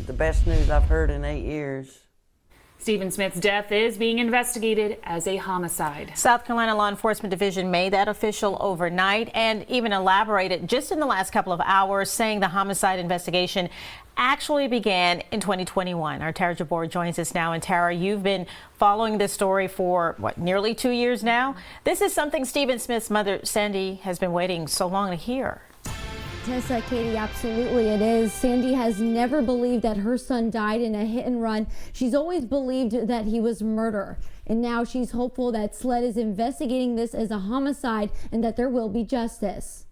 the best news I've heard in 8 years. Stephen Smith's death is being investigated as a homicide. South Carolina Law Enforcement Division made that official overnight and even elaborated just in the last couple of hours, saying the homicide investigation actually began in 2021. Our Tara Jabor joins us now. And Tara, you've been following this story for, nearly 2 years now? This is something Stephen Smith's mother, Sandy, has been waiting so long to hear. Tessa, Katie, absolutely it is. Sandy has never believed that her son died in a hit and run. She's always believed that he was murder. And now she's hopeful that SLED is investigating this as a homicide and that there will be justice.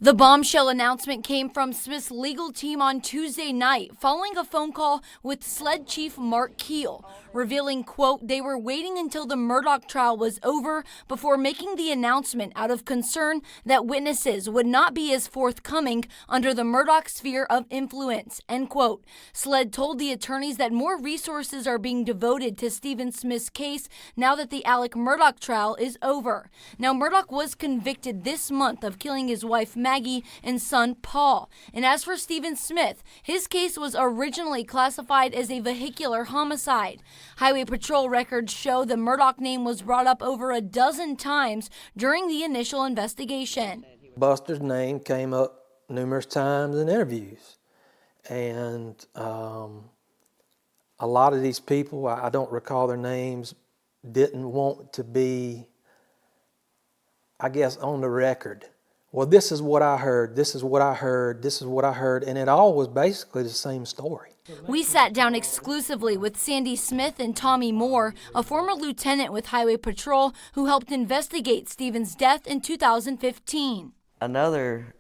The bombshell announcement came from Smith's legal team on Tuesday night following a phone call with SLED chief Mark Keel, revealing, quote, they were waiting until the Murdaugh trial was over before making the announcement out of concern that witnesses would not be as forthcoming under the Murdaugh sphere of influence, end quote. SLED told the attorneys that more resources are being devoted to Stephen Smith's case now that the Alec Murdaugh trial is over. Now, Murdaugh was convicted this month of killing his wife Maggie and son Paul. And as for Stephen Smith, his case was originally classified as a vehicular homicide. Highway Patrol records show the Murdaugh name was brought up over a dozen times during the initial investigation. Buster's name came up numerous times in interviews. And a lot of these people, I don't recall their names, didn't want to be, I guess, on the record. Well, this is what I heard, this is what I heard, this is what I heard, and it all was basically the same story. We sat down exclusively with Sandy Smith and Tommy Moore, a former lieutenant with Highway Patrol who helped investigate Stephen's death in 2015. Another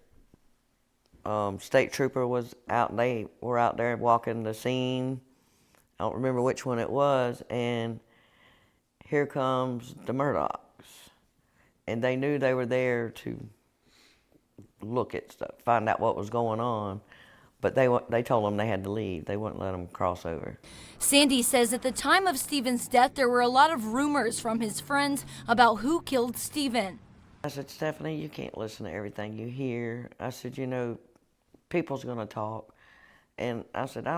state trooper was out, they were out there walking the scene. I don't remember which one it was, and here comes the Murdaughs. And they knew they were there to look at stuff, find out what was going on, but they told them they had to leave. They wouldn't let them cross over. Sandy says at the time of Stephen's death, there were a lot of rumors from his friends about who killed Stephen. I said, Stephanie, you can't listen to everything you hear. I said, you know, people's gonna talk. And I said,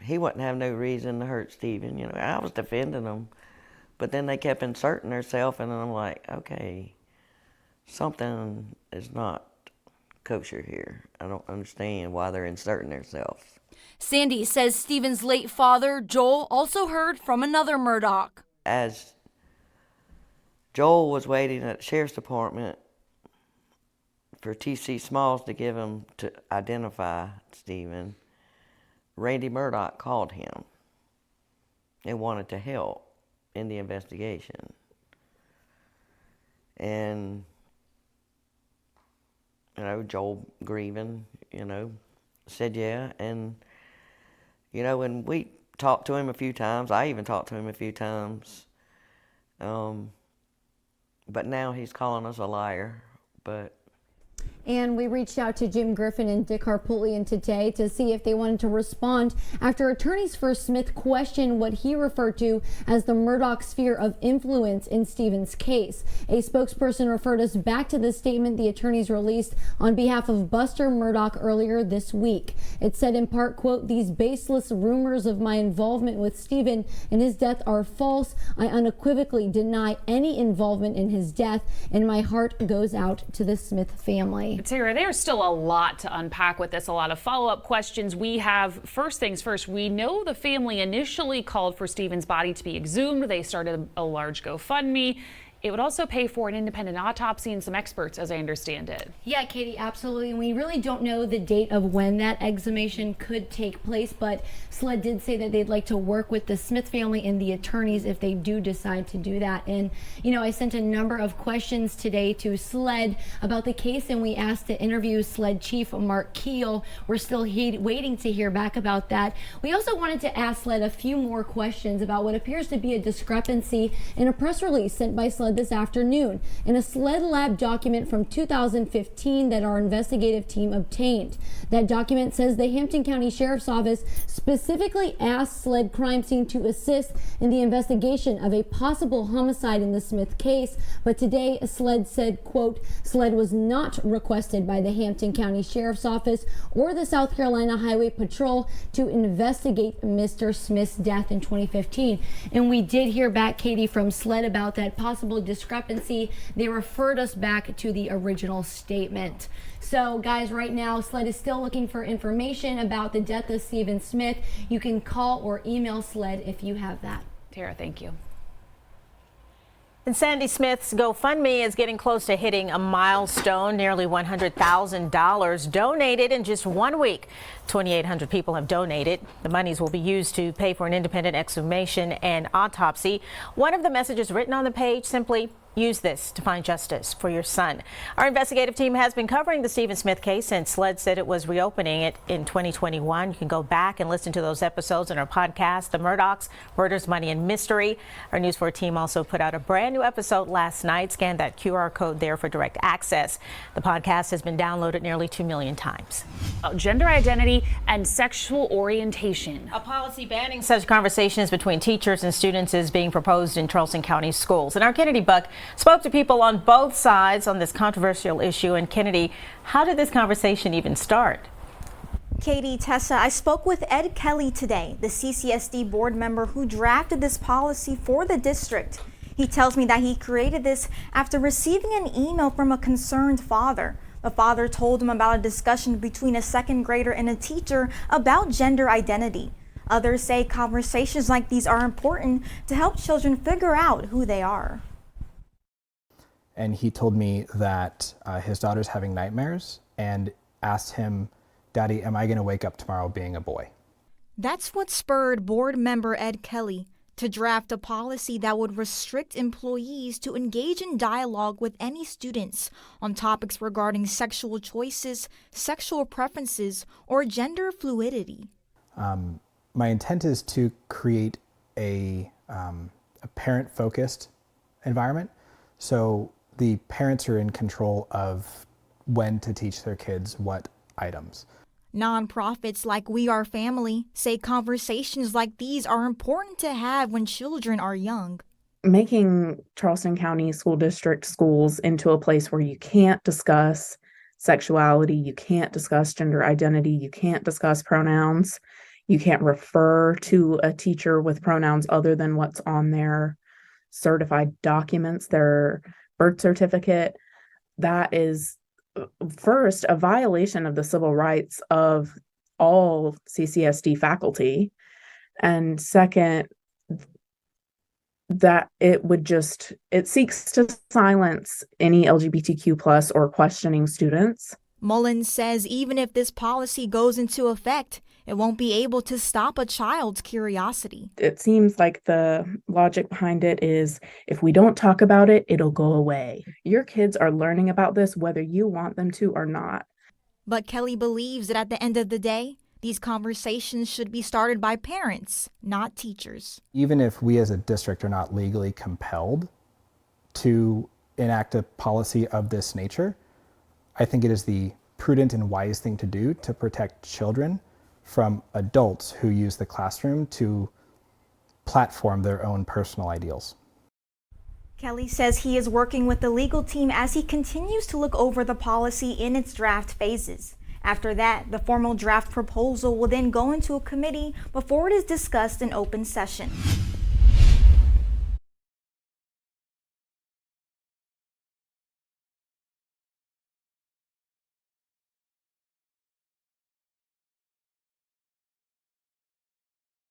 he wouldn't have no reason to hurt Stephen. You know, I was defending him, but then they kept inserting themselves, and I'm like, okay, something is not kosher here. I don't understand why they're inserting themselves. Sandy says Stephen's late father, Joel, also heard from another Murdaugh. As Joel was waiting at the sheriff's department for T.C. Smalls to give him to identify Stephen, Randy Murdaugh called him and wanted to help in the investigation. And you know, Joel grieving, you know, said yeah. And, you know, when we talked to him a few times, I even talked to him a few times, but now he's calling us a liar. But And we reached out to Jim Griffin and Dick Harpootlian today to see if they wanted to respond after attorneys for Smith questioned what he referred to as the Murdaugh sphere of influence in Stephen's case. A spokesperson referred us back to the statement the attorneys released on behalf of Buster Murdaugh earlier this week. It said in part, quote, these baseless rumors of my involvement with Stephen and his death are false. I unequivocally deny any involvement in his death, and my heart goes out to the Smith family. Tara, there's still a lot to unpack with this, a lot of follow-up questions. We have, first things first, we know the family initially called for Stephen's body to be exhumed. They started a large GoFundMe. It would also pay for an independent autopsy and some experts, as I understand it. Yeah, Katie, absolutely. And we really don't know the date of when that exhumation could take place, but SLED did say that they'd like to work with the Smith family and the attorneys if they do decide to do that. And, you know, I sent a number of questions today to SLED about the case, and we asked to interview SLED Chief Mark Keel. We're still waiting to hear back about that. We also wanted to ask SLED a few more questions about what appears to be a discrepancy in a press release sent by SLED this afternoon in a SLED lab document from 2015 that our investigative team obtained. That document says the Hampton County Sheriff's Office specifically asked SLED crime scene to assist in the investigation of a possible homicide in the Smith case, but today SLED said, quote, SLED was not requested by the Hampton County Sheriff's Office or the South Carolina Highway Patrol to investigate Mr. Smith's death in 2015. And we did hear back, Katie, from SLED about that possible discrepancy. They referred us back to the original statement. So guys, right now SLED is still looking for information about the death of Stephen Smith. You can call or email SLED if you have that. Tara, thank you. And Sandy Smith's GoFundMe is getting close to hitting a milestone, nearly $100,000 donated in just 1 week. 2,800 people have donated. The monies will be used to pay for an independent exhumation and autopsy. One of the messages written on the page simply, use this to find justice for your son. Our investigative team has been covering the Stephen Smith case since SLED said it was reopening it in 2021. You can go back and listen to those episodes in our podcast, The Murdaughs, Murders, Money, and Mystery. Our News 4 team also put out a brand new episode last night. Scan that QR code there for direct access. The podcast has been downloaded nearly 2 million times. Gender identity and sexual orientation. A policy banning such conversations between teachers and students is being proposed in Charleston County schools. And our Kennedy Buck spoke to people on both sides on this controversial issue. And Kennedy, how did this conversation even start? Katie, Tessa, I spoke with Ed Kelly today, the CCSD board member who drafted this policy for the district. He tells me that he created this after receiving an email from a concerned father. The father told him about a discussion between a second grader and a teacher about gender identity. Others say conversations like these are important to help children figure out who they are. And he told me that his daughter's having nightmares and asked him, Daddy, am I going to wake up tomorrow being a boy? That's what spurred board member Ed Kelly to draft a policy that would restrict employees to engage in dialogue with any students on topics regarding sexual choices, sexual preferences, or gender fluidity. My intent is to create a parent-focused environment. So the parents are in control of when to teach their kids what items. Nonprofits like We Are Family say conversations like these are important to have when children are young. Making Charleston County School District schools into a place where you can't discuss sexuality, you can't discuss gender identity, you can't discuss pronouns, you can't refer to a teacher with pronouns other than what's on their certified documents, their birth certificate. That is, first, a violation of the civil rights of all CCSD faculty, and second, that it seeks to silence any LGBTQ plus or questioning students. Mullins says even if this policy goes into effect, it won't be able to stop a child's curiosity. It seems like the logic behind it is if we don't talk about it, it'll go away. Your kids are learning about this whether you want them to or not. But Kelly believes that at the end of the day, these conversations should be started by parents, not teachers. Even if we as a district are not legally compelled to enact a policy of this nature, I think it is the prudent and wise thing to do to protect children from adults who use the classroom to platform their own personal ideals. Kelly says he is working with the legal team as he continues to look over the policy in its draft phases. After that, the formal draft proposal will then go into a committee before it is discussed in open session.